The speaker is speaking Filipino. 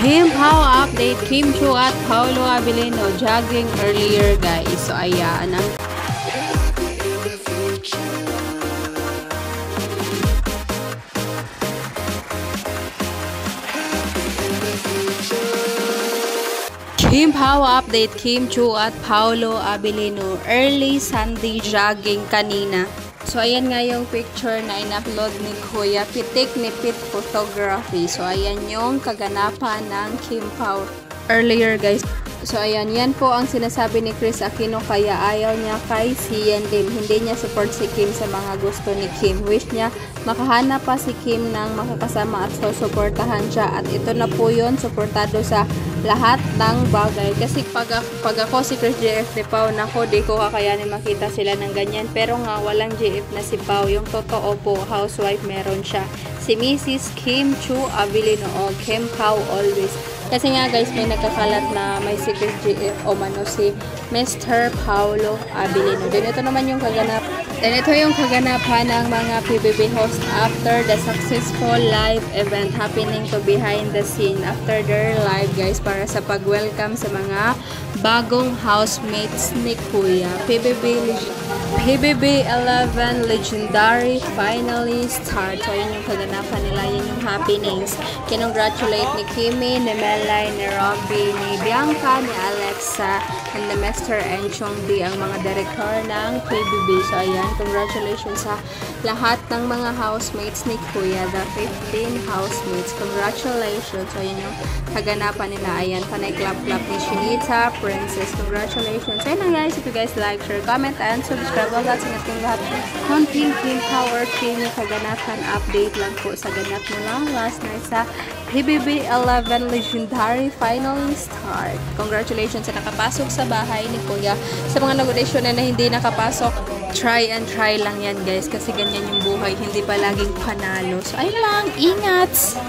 Kim Pao update, Kim Chu at Paolo Abilino jogging earlier guys. So ayan ang Kim Pao update, Kim Chu at Paolo Abilino early Sunday jogging kanina. So ayan nga yung picture na in-upload ni Kuya Pitik ni Pit Photography. So ayan yung kaganapan ng Kim Pao earlier guys. So ayan, yan po ang sinasabi ni Chris Aquino, kaya ayaw niya kay Sian Lim. Hindi niya support si Kim sa mga gusto ni Kim. Wish niya makahanap pa si Kim ng makakasama at susuportahan siya. At ito na po yun, suportado sa lahat ng bagay. Kasi pag ako si Chris JF ni Pao, nako, di ko kakayanin makita sila ng ganyan. Pero nga, walang JF na si Pao. Yung totoo po, housewife meron siya. Si Mrs. Kim Chu Abilino o Kim Pao always. Kasi nga guys, may nagkakalat na may secret GF o mano si Mr. Paolo Abilino. Then ito naman yung kaganapan ng mga PBB host after the successful live event happening to behind the scene after their live guys para sa pag-welcome sa mga bagong housemates ni Kuya. PBB 11 legendary finally start. So yun yung kaganapan nila, yun yung happenings. Kinongratulate ni Kimi, ni Melay, ni Robby, ni Bianca, ni Alexa, and the Mr. Enchong D, ang mga director ng PBB. So ayan, congratulations sa lahat ng mga housemates ni Kuya, the 15 housemates. Congratulations. So yun yung kaganapan nila. Ayan, panay clap-clap ni Shinita, Princess. Congratulations. So yun guys, if you guys like, share, comment, and subscribe. All that's in ating lahat. Konting Kim Power Team kaganapan update lang po sa ganap mo lang last night sa PBB 11 legendary finally start. Congratulations sa nakapasok sa bahay ni Kuya. Sa mga nag-audition na hindi nakapasok, try and try lang yan guys, kasi ganyan yung buhay, hindi pa laging panalo. So ayun lang, ingat!